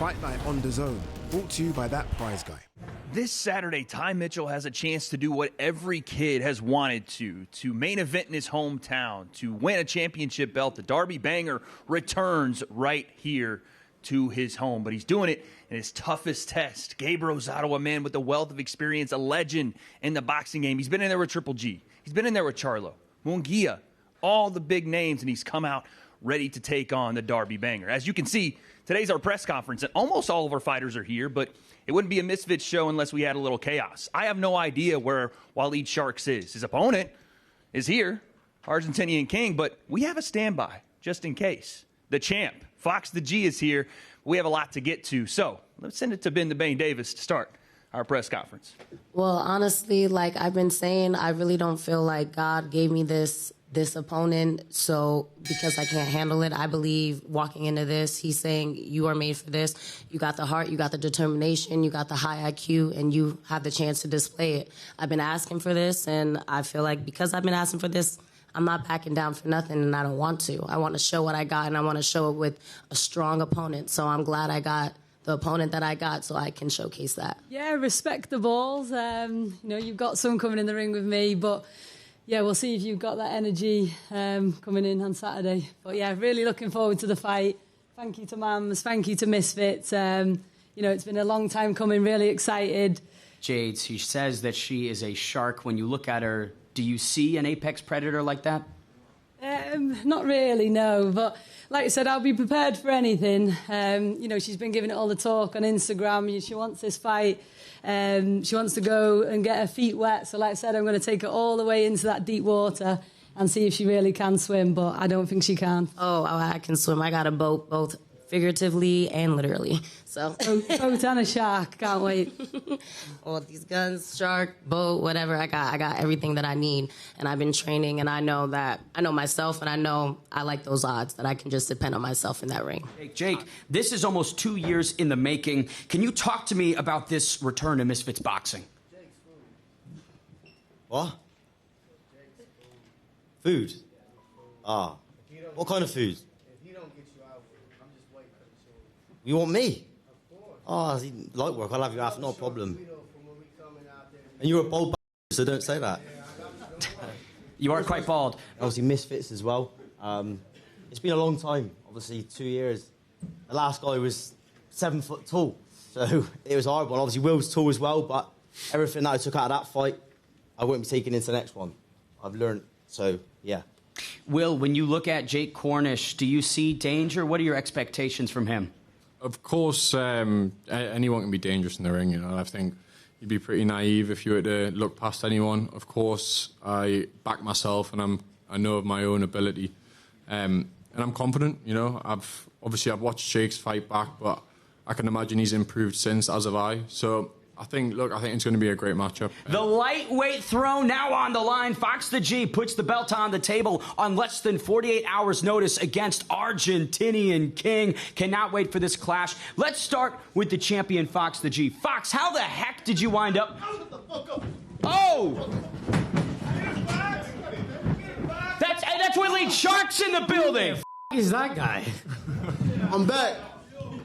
Fight Night on DAZN, brought to you by that prize guy. This Saturday, Ty Mitchell has a chance to do what every kid has wanted to main event in his hometown, to win a championship belt. The Derby Banger returns right here to his home, but he's doing it in his toughest test. Gabe Rosado, a man with a wealth of experience, a legend in the boxing game. He's been in there with Triple G. He's been in there with Charlo, Munguia, all the big names, and he's come out ready to take on the Derby Banger. As you can see, today's our press conference, and almost all of our fighters are here, but it wouldn't be a Misfits show unless we had a little chaos. I have no idea where Waleed Sharks is. His opponent is here, Argentinian King, but we have a standby just in case. The champ, Fox the G, is here. We have a lot to get to, so let's send it to Ben the Bane Davis to start our press conference. Well, honestly, like I've been saying, I really don't feel like God gave me this opponent, so because I can't handle it, I believe walking into this, he's saying you are made for this. You got the heart, you got the determination, you got the high IQ, and you have the chance to display it. I've been asking for this, and I feel like because I've been asking for this, I'm not backing down for nothing, and I don't want to. I want to show what I got, and I want to show it with a strong opponent, so I'm glad I got the opponent that I got so I can showcase that. Yeah, respect the balls. You've got some coming in the ring with me, but yeah, we'll see if you've got that energy coming in on Saturday. But yeah, really looking forward to the fight. Thank you to Mams, thank you to Misfits. It's been a long time coming, really excited. Jade, she says that she is a shark. When you look at her, do you see an apex predator like that? Not really, no. But like I said, I'll be prepared for anything. She's been giving it all the talk on Instagram. She wants this fight. She wants to go and get her feet wet. So like I said, I'm going to take her all the way into that deep water and see if she really can swim. But I don't think she can. Oh, I can swim. I got a boat, both figuratively and literally. So boat and a shark. Can't wait. All these guns, shark, boat, whatever. I got everything that I need, and I've been training, and I know myself, and I know I like those odds that I can just depend on myself in that ring. Jake, this is almost 2 years in the making. Can you talk to me about this return to Misfits boxing? What? Food? What kind of food? You want me? Oh, light work. I'll have you half, no problem. And you're a bald so don't say that. You are quite bald. Obviously, Misfits as well. It's been a long time, obviously, 2 years. The last guy was 7 foot tall, so it was a hard one. Obviously, Will's tall as well, but everything that I took out of that fight, I won't be taking into the next one. I've learned, so yeah. Will, when you look at Jake Cornish, do you see danger? What are your expectations from him? Of course, anyone can be dangerous in the ring. I think you'd be pretty naive if you were to look past anyone. Of course, I back myself, and I know of my own ability, and I'm confident. I've watched Jake's fight back, but I can imagine he's improved since, as have I. So I think it's going to be a great matchup. The lightweight throne now on the line. Fox the G puts the belt on the table on less than 48 hours' notice against Argentinian King. Cannot wait for this clash. Let's start with the champion, Fox the G. Fox, how the heck did you wind up? Oh! That's Waleed Sharks in the building. Who is that guy? I'm back.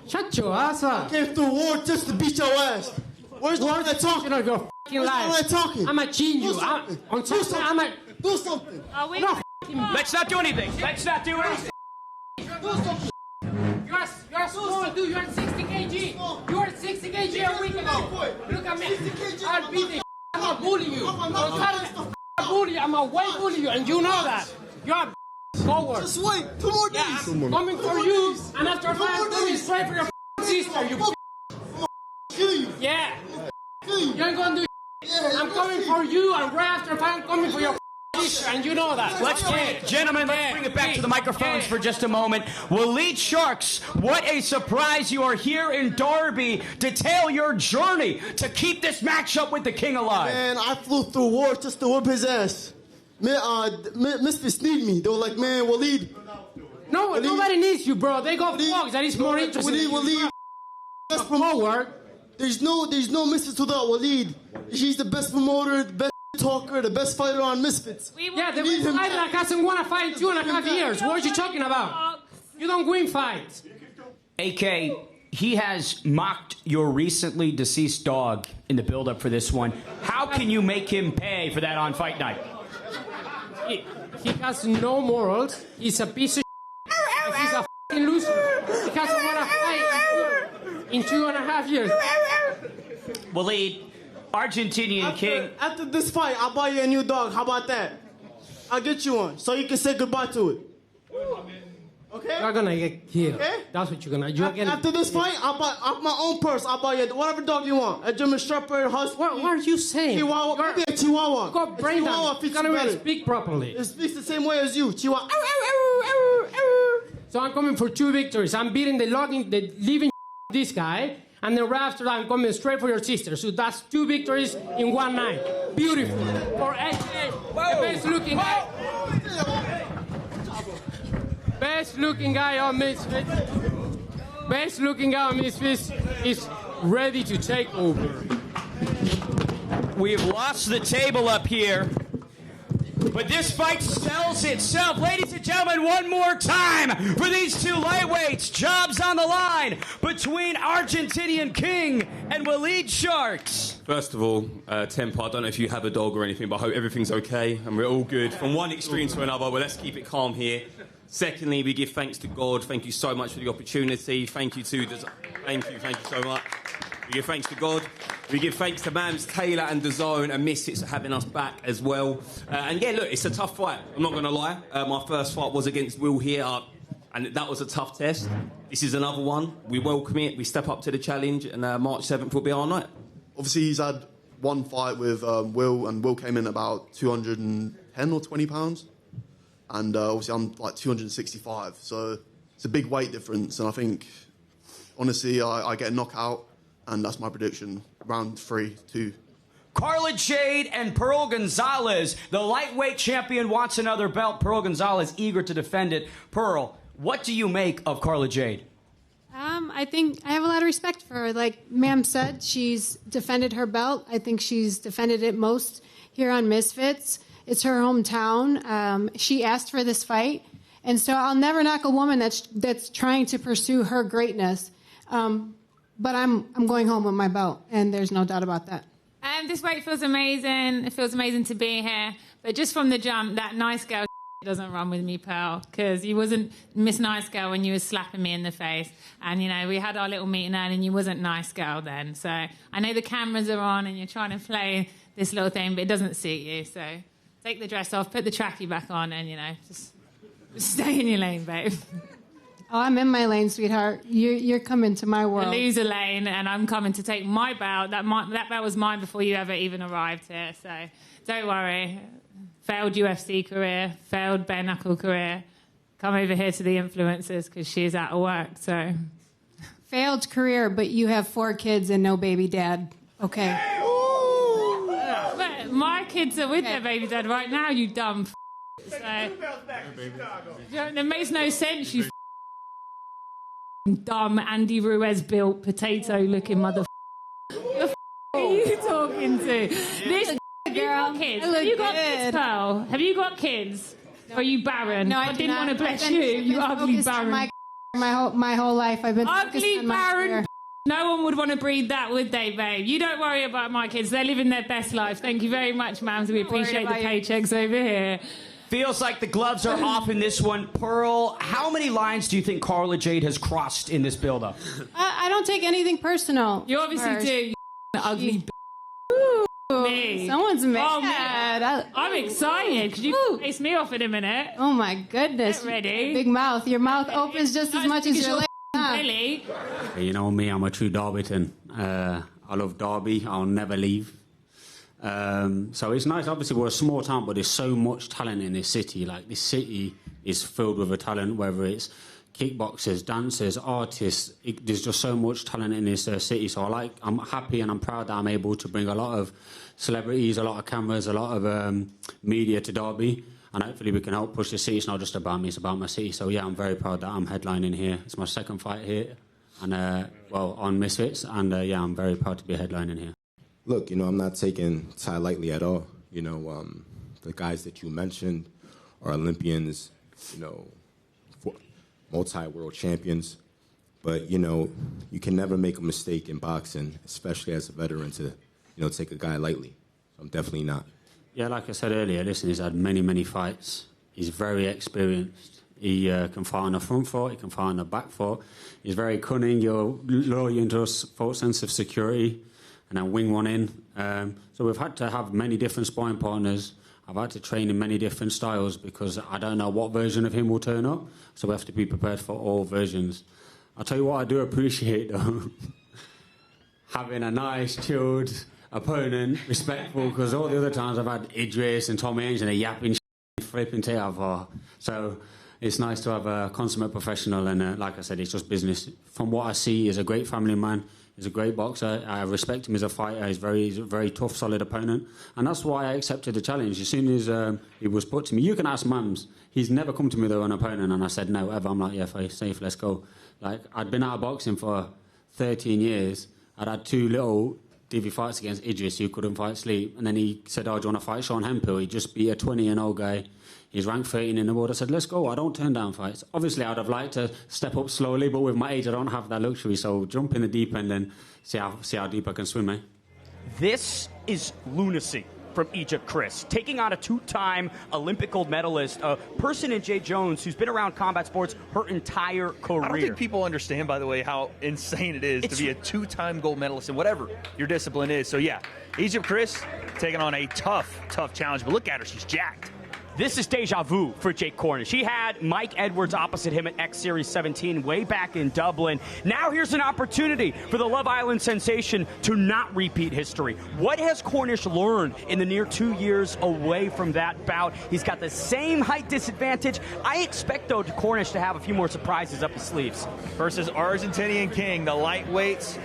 Shut your ass up. I came through war just to beat your ass. Where's the one that talking? You know, you're f***ing lying. Where's the one that talking? I'm gonna change you. Do something. Let's not do anything. Let's not do anything. You're small, dude. You're 60 kg. You were 60 kg a week ago. Look at me. I'll beat the I'm gonna bully you. I'm gonna way bully you, and you know that. You're a forward. Just wait. 2 more days. I'm coming for you, and after that, I'm coming straight for your sister. You kill you. Yeah. You ain't gonna do I'm coming for you, and right after I'm coming for your sister, and you know that. Let's gentlemen, let's bring it back to the microphones for just a moment. Waleed Sharks, what a surprise you are here in Derby to tell your journey to keep this matchup with the King alive. Man, I flew through war just to whip his ass. Misfits need me. They were like, man, Waleed. No, Waleed, nobody needs you, bro. They got Fox that is more interested in Waleed. Best promoter. There's no Misfits without Waleed. He's the best promoter, the best talker, the best fighter on Misfits. Yeah, the best fighter that hasn't won a fight in 2.5 years. What are you talking about? You don't win fights. AK, he has mocked your recently deceased dog in the build-up for this one. How can you make him pay for that on fight night? He has no morals. He's a piece of shit. He's a f***ing loser. He hasn't won a fight in 2.5 years. Waleed, Argentinian king. After this fight, I'll buy you a new dog. How about that? I'll get you one so you can say goodbye to it. Okay? You're gonna get killed. Okay? That's what you're gonna do. After this fight, I'll buy off my own purse. I'll buy you whatever dog you want. A German Shepherd, Husky. What are you saying? Chihuahua. Maybe a Chihuahua. You got brain damage. You can't even speak properly. It speaks the same way as you. Chihuahua. So I'm coming for 2 victories. I'm beating the living this guy, and then right after that, I'm coming straight for your sister. So that's 2 victories in one night. Beautiful. For AJ, the best looking guy. Best looking guy on Misfits. Best looking guy on Misfits is ready to take over. We have lost the table up here, but this fight sells itself. Ladies and gentlemen, one more time for these two lightweights. Jobs on the line between Argentinian King and Waleed Sharks. First of all, Tempo, I don't know if you have a dog or anything, but I hope everything's okay and we're all good. From one extreme to another, but let's keep it calm here. Secondly, we give thanks to God. Thank you so much for the opportunity. Thank you so much. We give thanks to God. We give thanks to Mams, Taylor and DAZN and Misfits for having us back as well. And yeah, look, it's a tough fight. I'm not going to lie. My first fight was against Will here, and that was a tough test. This is another one. We welcome it. We step up to the challenge, and March 7th will be our night. Obviously, he's had one fight with Will, and Will came in at about 210 or 20 pounds. And obviously, I'm like 265. So it's a big weight difference. And I think, honestly, I get a knockout. And that's my prediction. Round 3-2. Carla, Jade, and Pearl Gonzalez. The lightweight champion wants another belt. Pearl Gonzalez eager to defend it. Pearl, what do you make of Carla Jade? I think I have a lot of respect for her. Like Ma'am said, she's defended her belt. I think she's defended it most here on Misfits. It's her hometown. She asked for this fight. And so I'll never knock a woman that's trying to pursue her greatness. But I'm going home with my belt, and there's no doubt about that. This weight feels amazing. It feels amazing to be here. But just from the jump, that nice girl doesn't run with me, Pearl, because you wasn't Miss Nice Girl when you was slapping me in the face. And, you know, we had our little meeting early, and you wasn't Nice Girl then. So I know the cameras are on, and you're trying to play this little thing, but it doesn't suit you. So take the dress off, put the trackie back on, and, you know, just stay in your lane, babe. Oh, I'm in my lane, sweetheart. You're coming to my world. The loser lane, and I'm coming to take my belt. That belt was mine before you ever even arrived here. So don't worry. Failed UFC career, failed bare knuckle career. Come over here to the influencers because she's out of work. So failed career, but you have 4 kids and no baby dad. Okay. But my kids are with their baby dad right now. You dumb. So it makes no sense. You dumb Andy Ruiz built potato looking mother. What are you talking to? This girl. Have you got kids, Pearl? Have you got kids? Or are you barren? No, I didn't want to bless you. You You ugly barren. My whole life I've been Ugly barren. No one would want to breed that, would they, babe? You don't worry about my kids. They're living their best life. Thank you very much, ma'am. We appreciate the paychecks over here. Feels like the gloves are off in this one. Pearl, how many lines do you think Carla Jade has crossed in this build-up? I don't take anything personal. You obviously do, you ugly me. Someone's mad. Oh, man. I'm excited because you face me off in a minute. Oh, my goodness. Get ready. Big mouth. Your mouth opens just as much as your leg. Really? You know me, I'm a true Derbyton. I love Derby. I'll never leave. So it's nice. Obviously, we're a small town, but there's so much talent in this city. Like, this city is filled with a talent, whether it's kickboxers, dancers, artists. There's just so much talent in this city. So I'm happy and I'm proud that I'm able to bring a lot of celebrities, a lot of cameras, a lot of media to Derby. And hopefully we can help push the city. It's not just about me, it's about my city. So, yeah, I'm very proud that I'm headlining here. It's my second fight here, and on Misfits. And, yeah, I'm very proud to be headlining here. Look, I'm not taking Ty lightly at all. The guys that you mentioned are Olympians, multi-world champions. But, you know, you can never make a mistake in boxing, especially as a veteran, to, you know, take a guy lightly. So I'm definitely not. Yeah, like I said earlier, listen, he's had many, many fights. He's very experienced. He can fight on the front foot, he can fight on the back foot. He's very cunning. He'll lure you into a false sense of security and then wing one in. So we've had to have many different sparring partners. I've had to train in many different styles because I don't know what version of him will turn up. So we have to be prepared for all versions. I'll tell you what I do appreciate, though. Having a nice, chilled opponent, respectful, because all the other times I've had Idris and Tom Ainge and a yapping, flipping tail. So it's nice to have a consummate professional, and like I said, it's just business. From what I see, he's a great family man. He's a great boxer. I respect him as a fighter. He's a very tough, solid opponent. And that's why I accepted the challenge. As soon as it was put to me, you can ask Mams. He's never come to me with an opponent, and I said no, ever. I'm like, yeah, safe, let's go. Like, I'd been out of boxing for 13 years. I'd had 2 little TV fights against Idris, who couldn't fight sleep. And then he said, oh, do you want to fight Sean Hemphill? He just beat a 20-year-old guy. He's ranked 13 in the world. I said, let's go. I don't turn down fights. Obviously, I'd have liked to step up slowly, but with my age, I don't have that luxury. So jump in the deep end and see how deep I can swim, eh? This is lunacy from Egypt Chris, taking on a 2-time Olympic gold medalist, a person in Jay Jones who's been around combat sports her entire career. I don't think people understand, by the way, how insane it is to be a 2-time gold medalist in whatever your discipline is. So, yeah, Egypt Chris taking on a tough challenge. But look at her. She's jacked. This is deja vu for Jake Cornish. He had Mike Edwards opposite him at X Series 17 way back in Dublin. Now here's an opportunity for the Love Island sensation to not repeat history. What has Cornish learned in the near 2 years away from that bout? He's got the same height disadvantage. I expect, though, Cornish to have a few more surprises up his sleeves. Versus Argentinian King, the lightweights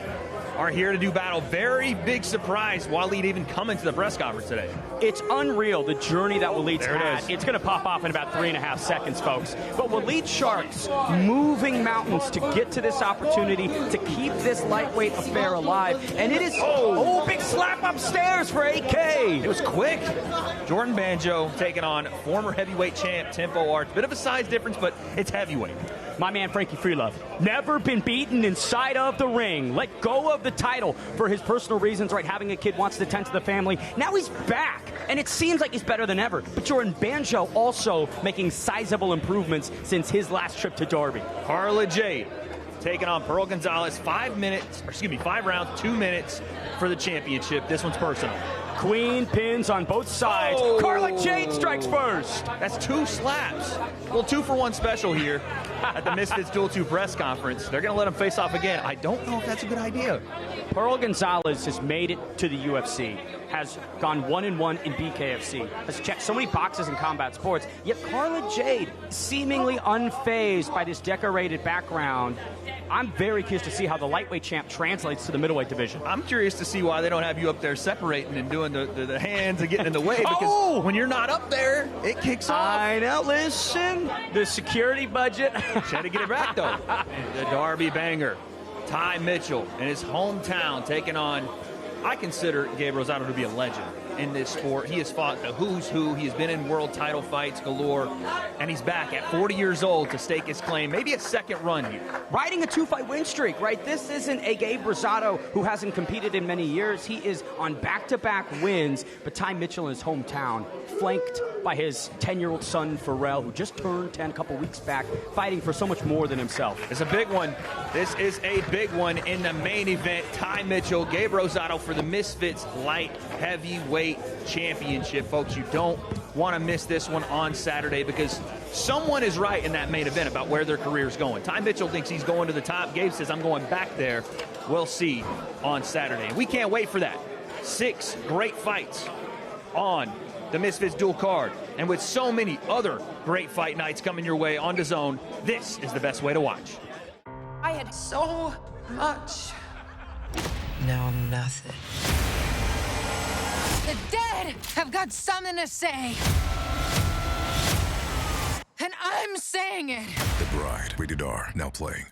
are here to do battle. Very big surprise Waleed even coming to the press conference today. It's unreal, the journey that Waleed's had. It's going to pop off in about 3.5 seconds, folks. But Waleed Sharks moving mountains to get to this opportunity to keep this lightweight affair alive. And it is, big slap upstairs for AK. It was quick. Jordan Banjo taking on former heavyweight champ Tempo Arts. Bit of a size difference, but it's heavyweight. My man Frankie Freelove, never been beaten inside of the ring. Let go of the title for his personal reasons, right? Having a kid, wants to tend to the family. Now he's back, and it seems like he's better than ever. But Jordan Banjo also making sizable improvements since his last trip to Derby. Carla Jade taking on Pearl Gonzalez. 5 rounds, 2 minutes for the championship. This one's personal. Queen pins on both sides. Carla Jade strikes first. That's 2 slaps. Well, 2-for-1 special here at the Misfits Duel 2 press conference. They're going to let them face off again. I don't know if that's a good idea. Pearl Gonzalez has made it to the UFC, has gone 1-1 in BKFC, has checked so many boxes in combat sports, yet Carla Jade, seemingly unfazed by this decorated background. I'm very curious to see how the lightweight champ translates to the middleweight division. I'm curious to see why they don't have you up there separating and doing the hands and getting in the way, because when you're not up there, it kicks off. I know, listen, the security budget. Try to get it back, though. The Derby banger. Ty Mitchell in his hometown taking on, I consider Gabe Rosado to be a legend in this sport. He has fought the who's who. He has been in world title fights galore, and he's back at 40 years old to stake his claim. Maybe a second run here. Riding a 2-fight win streak, right? This isn't a Gabe Rosado who hasn't competed in many years. He is on back-to-back wins, but Ty Mitchell in his hometown, flanked by his 10-year-old son, Pharrell, who just turned 10 a couple weeks back, fighting for so much more than himself. It's a big one. This is a big one in the main event. Ty Mitchell, Gabe Rosado for the Misfits Light Heavyweight Championship. Folks, you don't want to miss this one on Saturday, because someone is right in that main event about where their career is going. Ty Mitchell thinks he's going to the top. Gabe says, I'm going back there. We'll see on Saturday. We can't wait for that. 6 great fights on the Misfits Duel card. And with so many other great fight nights coming your way on DAZN, this is the best way to watch. I had so much. Now I'm nothing. The dead have got something to say. And I'm saying it. The Bride, rated R, now playing.